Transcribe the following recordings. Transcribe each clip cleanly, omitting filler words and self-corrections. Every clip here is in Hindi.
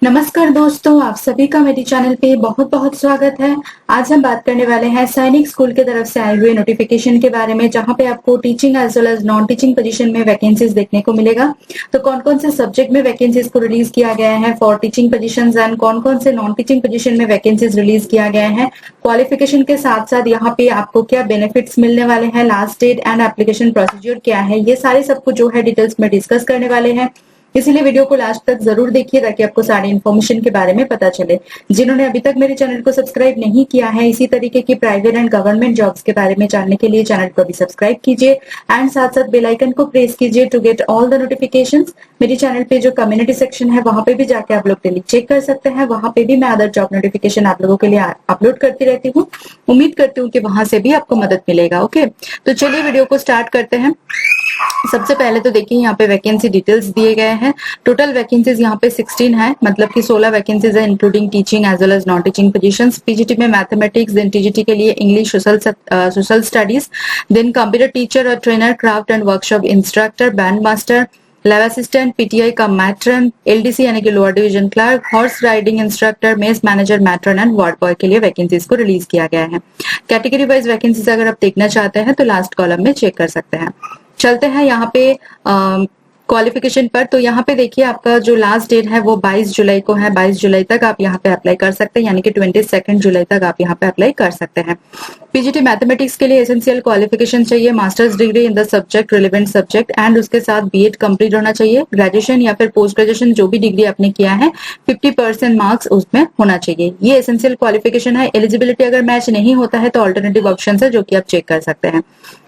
नमस्कार दोस्तों, आप सभी का मेरे चैनल पे बहुत बहुत स्वागत है। आज हम बात करने वाले हैं सैनिक स्कूल की तरफ से आए हुए नोटिफिकेशन के बारे में, जहां पे आपको teaching as well as non teaching position में वैकेंसीज देखने को मिलेगा। तो कौन कौन से सब्जेक्ट में वैकेंसीज को रिलीज किया गया है फॉर टीचिंग पोजीशंस एंड कौन कौन से नॉन टीचिंग पोजीशन में वैकेंसीज रिलीज किया गया है, क्वालिफिकेशन के साथ साथ यहाँ पे आपको क्या बेनिफिट्स मिलने वाले हैं, last date and application procedure क्या है, ये सारे सब कुछ जो है डिटेल्स में डिस्कस करने वाले हैं। इसीलिए वीडियो को लास्ट तक जरूर देखिए ताकि आपको सारी इन्फॉर्मेशन के बारे में पता चले। जिन्होंने अभी तक मेरे चैनल को सब्सक्राइब नहीं किया है, इसी तरीके की प्राइवेट एंड गवर्नमेंट जॉब्स के बारे में जानने के लिए चैनल को भी सब्सक्राइब कीजिए एंड साथ साथ बेल आइकन को प्रेस कीजिए to get all the notifications. मेरे चैनल पे जो कम्युनिटी सेक्शन है वहां पे भी जाके आप लोग डेली चेक कर सकते हैं। वहां पे भी मैं अदर जॉब नोटिफिकेशन आप लोगों के लिए अपलोड करती रहती हूँ। उम्मीद करती हूँ कि वहां से भी आपको मदद मिलेगा। ओके, तो चलिए वीडियो को स्टार्ट करते हैं। सबसे पहले तो देखिए यहाँ पे वैकेंसी डिटेल्स दिए गए हैं। टोटल वैकेंसीज यहाँ पे 16 है, मतलब कि 16 वैकेंसीज है including teaching as well as non teaching positions. PGT में मैथमेटिक्स, देन टीजीटी के लिए English, social studies, then computer teacher और trainer, craft and workshop instructor, band master, lab assistant, PTI का मैट्रन, एलडीसी यानी कि lower division clerk, horse riding instructor, mess manager, matron and ward boy के लिए वैकेंसीज को रिलीज किया गया है। कैटेगरी वाइज वैकेंसीज अगर आप देखना चाहते हैं तो लास्ट कॉलम में चेक कर सकते हैं। चलते हैं यहाँ पे क्वालिफिकेशन पर। तो यहाँ पे देखिए आपका जो लास्ट डेट है वो 22 जुलाई को है। 22 जुलाई तक आप यहाँ पे अप्लाई कर सकते हैं, यानी कि 22 जुलाई तक आप यहाँ पे अप्लाई कर सकते हैं। पीजीटी मैथमेटिक्स के लिए एसेंशियल क्वालिफिकेशन चाहिए masters degree in the subject relevant subject and उसके साथ बीएड कंप्लीट होना चाहिए। ग्रेजुएशन या फिर पोस्ट ग्रेजुएशन जो भी डिग्री आपने किया है 50% मार्क्स उसमें होना चाहिए। ये एसेंशियल क्वालिफिकेशन है। एलिजिबिलिटी अगर मैच नहीं होता है तो ऑल्टरनेटिव ऑप्शन है जो कि आप चेक कर सकते हैं।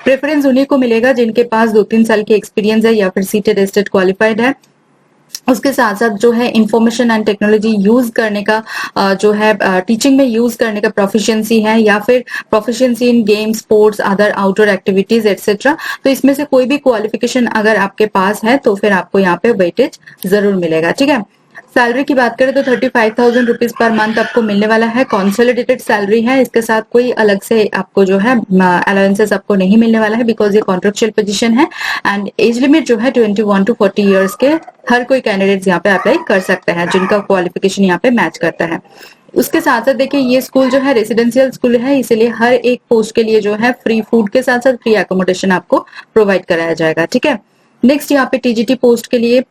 प्रेफरेंस उन्हीं को मिलेगा जिनके पास 2-3 साल की एक्सपीरियंस है या फिर सीटेड एस्टेड क्वालिफाइड है। उसके साथ साथ जो है इंफॉर्मेशन एंड टेक्नोलॉजी यूज करने का जो है टीचिंग में यूज करने का प्रोफिशिएंसी है, या फिर प्रोफिशिएंसी इन game, sports, other outdoor activities etcetera. तो इसमें से कोई भी क्वालिफिकेशन अगर आपके पास है तो फिर आपको यहाँ पे वेटेज जरूर मिलेगा। ठीक है, सैलरी की बात करें तो 35,000 रुपीज पर मंथ आपको मिलने वाला है। कॉन्सोलिडेटेड सैलरी है, इसके साथ कोई अलग से आपको जो है अलाउंसेस आपको नहीं मिलने वाला है बिकॉज ये कॉन्ट्रेक्चुअल पोजीशन है। एंड एज लिमिट जो है 21 to 40 ईयर्स के हर कोई कैंडिडेट यहाँ पे अप्लाई कर सकते हैं जिनका क्वालिफिकेशन यहाँ पे मैच करता है। उसके साथ साथ देखिए ये स्कूल जो है रेसिडेंशियल स्कूल है, इसलिए हर एक पोस्ट के लिए जो है फ्री फूड के साथ साथ फ्री एकोमोडेशन आपको प्रोवाइड कराया जाएगा। ठीक है, नेक्स्ट यहाँ पे टीजीटी पोस्ट के लिए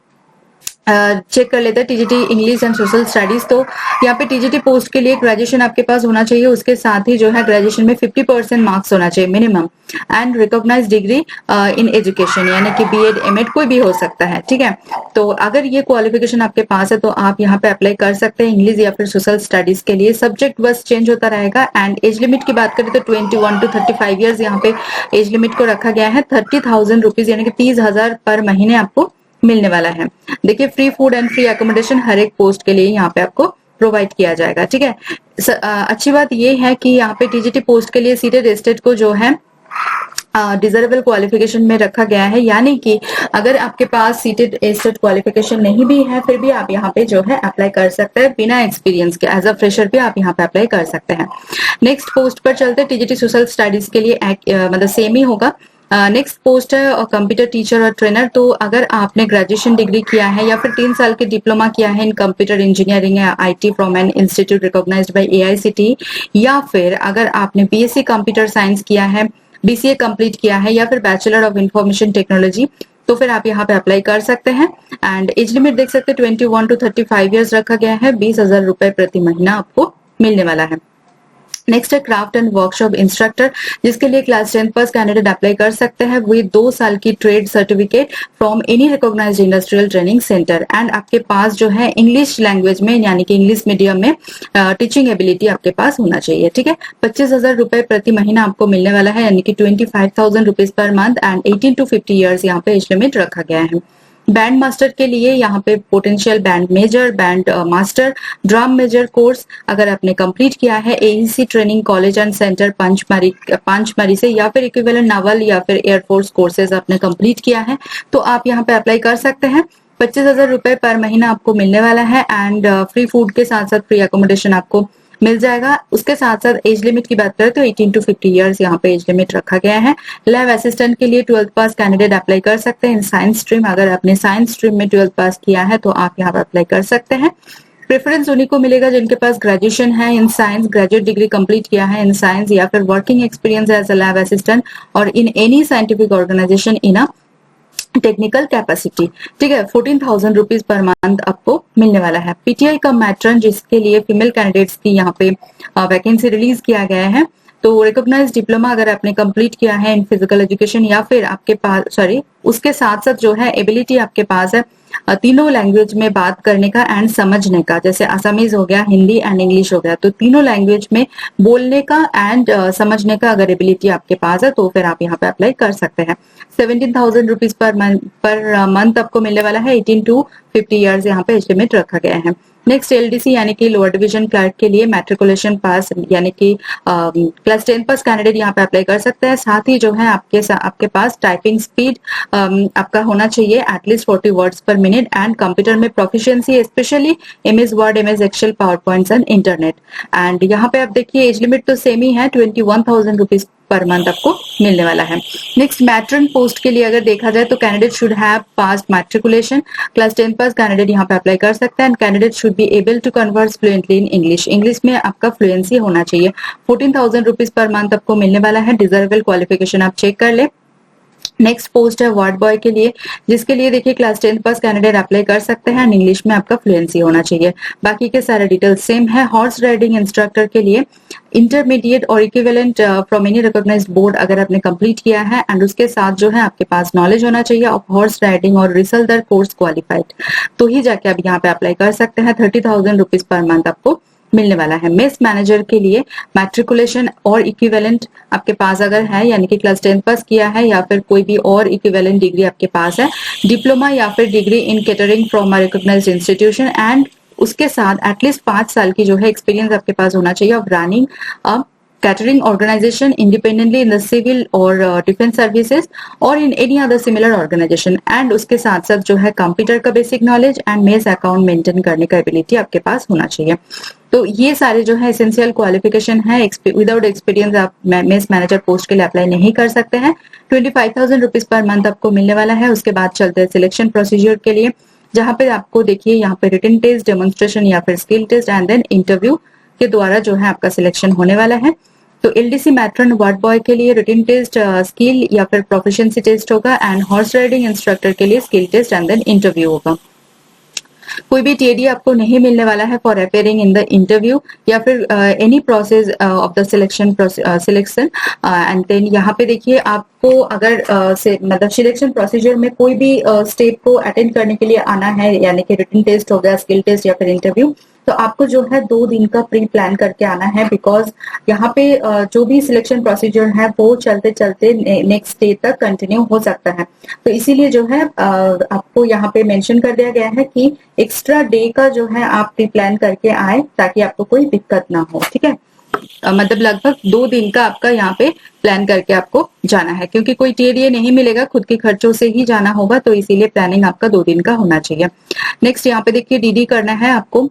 चेक कर लेते हैं TGT English and social studies. तो यहाँ पे टीजीटी पोस्ट के लिए ग्रेजुएशन आपके पास होना चाहिए, उसके साथ ही जो है ग्रेजुएशन में 50% मार्क्स होना चाहिए minimum and recognise degree in education, यानी कि बीएड एमएड कोई भी हो सकता है। ठीक है, तो अगर ये क्वालिफिकेशन आपके पास है तो आप यहाँ पे अप्लाई कर सकते हैं इंग्लिश या फिर सोशल स्टडीज के लिए। सब्जेक्ट बस चेंज होता रहेगा। एंड एज लिमिट की बात करें तो 21 to 35 ईयर्स यहाँ पे एज लिमिट को रखा गया है। 30,000 रुपीज यानी कि 30,000 पर महीने आपको मिलने वाला है। देखिए free food and free accommodation हर एक पोस्ट के लिए यहाँ पे आपको प्रोवाइड किया जाएगा। ठीक है, अच्छी बात ये है कि यहाँ पे टीजीटी पोस्ट के लिए सीटेड एस्टेट को जो है डिजरेबल क्वालिफिकेशन में रखा गया है, यानी कि अगर आपके पास सीटेड एस्टेट क्वालिफिकेशन नहीं भी है फिर भी आप यहाँ पे जो है अप्लाई कर सकते हैं बिना एक्सपीरियंस के। एज अ फ्रेशर भी आप यहाँ पे अप्लाई कर सकते हैं। नेक्स्ट पोस्ट पर चलते हैं। टीजीटी सोशल स्टडीज के लिए मतलब सेम ही होगा। नेक्स्ट पोस्ट है कंप्यूटर टीचर और ट्रेनर। तो अगर आपने ग्रेजुएशन डिग्री किया है या फिर 3 साल के डिप्लोमा किया है इन कंप्यूटर इंजीनियरिंग या IT from an institute recognised by AICTE, या फिर अगर आपने बीएससी कंप्यूटर साइंस किया है, बीसीए कंप्लीट किया है, या फिर बैचलर ऑफ इंफॉर्मेशन टेक्नोलॉजी, तो फिर आप यहाँ पे अप्लाई कर सकते हैं। एंड एज लिमिट देख सकते हैं 21 to 35 ईयर्स रखा गया है। 20,000 रुपए प्रति महीना आपको मिलने वाला है। नेक्स्ट है क्राफ्ट एंड वर्कशॉप इंस्ट्रक्टर, जिसके लिए क्लास 10 पास कैंडिडेट अप्लाई कर सकते हैं विद 2 साल की trade certificate from any recognised industrial training centre. And आपके पास जो है इंग्लिश लैंग्वेज में यानी कि इंग्लिश मीडियम में टीचिंग एबिलिटी आपके पास होना चाहिए। ठीक है, 25,000 रुपए प्रति महीना आपको मिलने वाला है, यानी कि 25,000 rupees per month. And 18 to 50 years यहाँ पे एज लिमिट रखा गया है। बैंड मास्टर के लिए यहाँ पे potential band major, band master, drum major course अगर आपने कंप्लीट किया है AEC training college and centre Pachmarhi से, या फिर इक्विवेलेंट नावल या फिर एयरफोर्स कोर्सेज आपने कंप्लीट किया है तो आप यहाँ पे अप्लाई कर सकते हैं। 25,000 रुपए पर महीना आपको मिलने वाला है। एंड फ्री फूड के साथ साथ फ्री एकोमोडेशन आपको मिल जाएगा। उसके साथ साथ एज लिमिट की बात करें तो 18 to 50 ईयर्स यहाँ पे एज लिमिट रखा गया है। लैब असिस्टेंट के लिए 12th पास कैंडिडेट अप्लाई कर सकते हैं इन साइंस स्ट्रीम। अगर आपने साइंस स्ट्रीम में 12th पास किया है तो आप यहाँ पे अप्लाई कर सकते हैं। प्रेफरेंस उन्हीं को मिलेगा जिनके पास ग्रेजुएशन है in science, graduate degree complete किया है इन साइंस, या फिर working experience as a lab assistant और in any scientific organization in a technical capacity. ठीक है, 14,000 रुपीज पर मंथ आपको मिलने वाला है। पीटीआई का मैट्रन जिसके लिए फीमेल कैंडिडेट्स की यहाँ पे वैकेंसी रिलीज किया गया है, तो रिकॉग्नाइज डिप्लोमा अगर आपने कंप्लीट किया है इन फिजिकल एजुकेशन या फिर आपके पास उसके साथ साथ जो है एबिलिटी आपके पास है तीनों लैंग्वेज में बात करने का एंड समझने का, जैसे असमीज हो गया, हिंदी एंड इंग्लिश हो गया, तो तीनों लैंग्वेज में बोलने का एंड समझने का अगर एबिलिटी आपके पास है तो फिर आप यहाँ पे अप्लाई कर सकते हैं। 17,000 रुपीज पर मंथ आपको मिलने वाला है। 18 to 50 ईयर्स यहाँ पे एज लिमिट रखा गया है। नेक्स्ट एलडीसी यानी कि लोअर डिवीजन क्लर्क के लिए मैट्रिकुलेशन पास यानी कि क्लास 10 पास कैंडिडेट यहाँ पे अप्लाई कर सकते हैं। साथ ही जो है आपके पास टाइपिंग स्पीड आपका होना चाहिए at least 40 words per minute and computer में proficiency specially MS Word, MS Excel, power points and internet. And यहाँ पे आप देखिए एज लिमिट तो सेम ही है, 21,000 रुपीज पर मंथ आपको मिलने वाला है। नेक्स्ट मैट्रन पोस्ट के लिए अगर देखा जाए तो candidate should have pass matriculation, class 10 pass candidate यहाँ पे अप्लाई कर सकते हैं। Candidate should be able to converse fluently in English, English में आपका फ्लुएंसी होना चाहिए। 14,000 रुपीज पर मंथ आपको मिलने वाला है। डिजर्वेबल क्वालिफिकेशन आप चेक कर ले। नेक्स्ट पोस्ट है वार्ड बॉय के लिए, जिसके लिए देखिए क्लास 10 पास कैंडिडेट अप्लाई कर सकते हैं। इंग्लिश में आपका फ्लुएंसी होना चाहिए। बाकी के सारे डिटेल्स सेम है। हॉर्स राइडिंग इंस्ट्रक्टर के लिए इंटरमीडिएट और equivalent from any recognised board अगर आपने कंप्लीट किया है एंड उसके साथ जो है आपके पास नॉलेज होना चाहिए ऑफ हॉर्स राइडिंग और रिसलदर कोर्स क्वालिफाइड, तो ही जाके आप यहाँ पे अप्लाई कर सकते हैं। 30,000 रुपीज पर मंथ आपको मिलने वाला है। मेस मैनेजर के लिए मैट्रिकुलेशन और इक्विवेलेंट आपके पास अगर है यानी कि क्लास 10 पास किया है या फिर कोई भी और इक्विवेलेंट डिग्री आपके पास है, डिप्लोमा या फिर degree in catering from a recognised institution and उसके साथ एटलीस्ट 5 साल की जो है एक्सपीरियंस आपके पास होना चाहिए of running a catering organization independently in the civil or defense services or in any other similar organization and उसके साथ साथ जो है कंप्यूटर का basic knowledge and mess account maintain करने का एबिलिटी आपके पास होना चाहिए। तो ये सारे जो है एसेंशियल क्वालिफिकेशन है। विदाउट एक्सपीरियंस आप मेस मैनेजर पोस्ट के लिए अप्लाई नहीं कर सकते हैं। 25,000 रुपीज पर मंथ आपको मिलने वाला है। उसके बाद चलते हैं सिलेक्शन प्रोसीजर के लिए, जहां पे आपको देखिए यहाँ पे रिटन टेस्ट, डेमोन्स्ट्रेशन या फिर skill test and then interview के द्वारा जो है आपका सिलेक्शन होने वाला है। तो एलडीसी मैट्रन वार्ड बॉय के लिए रिटन टेस्ट, स्किल या फिर प्रोफिशिएंसी टेस्ट होगा एंड हॉर्स राइडिंग इंस्ट्रक्टर के लिए skill test and then interview होगा। कोई भी टीडी आपको नहीं मिलने वाला है for appearing in the interview या फिर any process of the selection and then यहाँ पे देखिए आपको अगर मतलब सिलेक्शन प्रोसीजर में कोई भी स्टेप को अटेंड करने के लिए आना है यानी कि रिटन टेस्ट हो गया, स्किल टेस्ट या फिर इंटरव्यू, तो आपको जो है 2 दिन का प्री प्लान करके आना है बिकॉज यहाँ पे जो भी सिलेक्शन प्रोसीजर है वो चलते चलते नेक्स्ट डे तक कंटिन्यू हो सकता है। तो इसीलिए जो है आपको यहाँ पे मेंशन कर दिया गया है कि एक्स्ट्रा डे का जो है आप प्री प्लान करके आए ताकि आपको कोई दिक्कत ना हो। ठीक है, मतलब लगभग 2 दिन का आपका यहाँ पे प्लान करके आपको जाना है, क्योंकि कोई टीडीए नहीं मिलेगा, खुद के खर्चों से ही जाना होगा, तो इसीलिए प्लानिंग आपका 2 दिन का होना चाहिए। नेक्स्ट यहाँ पे देखिए डीडी करना है आपको,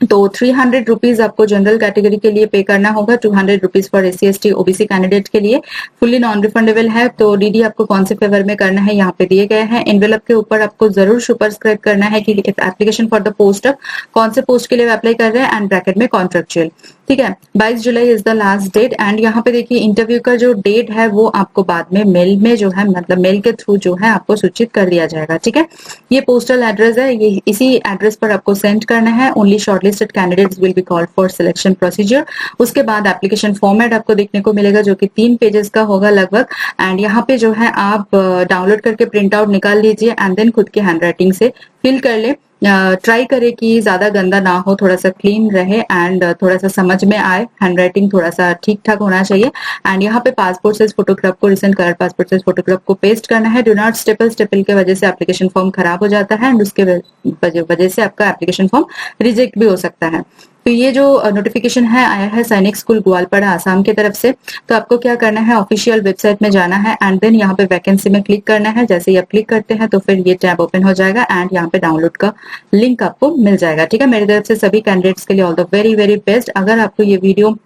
तो 300 रुपीज आपको जनरल कैटेगरी के लिए पे करना होगा, 200 rupees for SC ST OBC candidate के लिए फुल्ली नॉन रिफंडेबल है। तो डीडी आपको कौन से फेवर में करना है यहाँ पे दिए गए हैं। एनवेलप के ऊपर आपको जरूर सुपरस्क्राइब करना है कि application for the post of कौन से पोस्ट के लिए अप्लाई कर रहे हैं एंड ब्रैकेट में कॉन्ट्रेक्चुअल। ठीक है, 22 July is the last date and यहाँ पे देखिए इंटरव्यू का जो डेट है वो आपको बाद में मेल में जो है मतलब मेल के थ्रू जो है आपको सूचित कर दिया जाएगा। ठीक है, ये पोस्टल एड्रेस है, ये इसी एड्रेस पर आपको सेंड करना है। Only shortlisted candidates will be called for selection procedure. उसके बाद एप्लीकेशन फॉर्मेट आपको देखने को मिलेगा जो कि 3 पेजेस का होगा लगभग, एंड यहाँ पे जो है आप डाउनलोड करके प्रिंट आउट निकाल लीजिए एंड देन खुद की हैंडराइटिंग से फिल कर ले। ट्राई करें कि ज्यादा गंदा ना हो, थोड़ा सा क्लीन रहे एंड थोड़ा सा समझ में आए, हैंडराइटिंग थोड़ा सा ठीक ठाक होना चाहिए। एंड यहाँ पे पासपोर्ट साइज फोटोग्राफ को recent colour passport size photograph को पेस्ट करना है। डू नॉट स्टेपल, स्टेपल के वजह से एप्लीकेशन फॉर्म खराब हो जाता है एंड उसके वजह से आपका एप्लीकेशन फॉर्म रिजेक्ट भी हो सकता है। तो ये जो नोटिफिकेशन है आया है सैनिक स्कूल ग्वालपाड़ा आसाम की तरफ से। तो आपको क्या करना है, ऑफिशियल वेबसाइट में जाना है एंड देन यहाँ पे वैकेंसी में क्लिक करना है। जैसे ही आप क्लिक करते हैं तो फिर ये टैब ओपन हो जाएगा एंड यहाँ पे डाउनलोड का लिंक आपको मिल जाएगा। ठीक है, मेरी तरफ से सभी कैंडिडेट्स के लिए all the very very best. अगर आपको ये वीडियो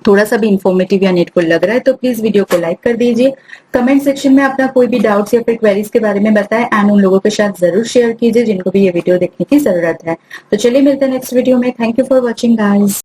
थोड़ा सा भी इंफॉर्मेटिव या नीडफुल लग रहा है तो प्लीज वीडियो को लाइक कर दीजिए। कमेंट सेक्शन में अपना कोई भी डाउट्स या फिर क्वेरीज के बारे में बताएं एंड उन लोगों के साथ जरूर शेयर कीजिए जिनको भी ये वीडियो देखने की जरूरत है। तो चलिए मिलते हैं नेक्स्ट वीडियो में। Thank you for watching guys.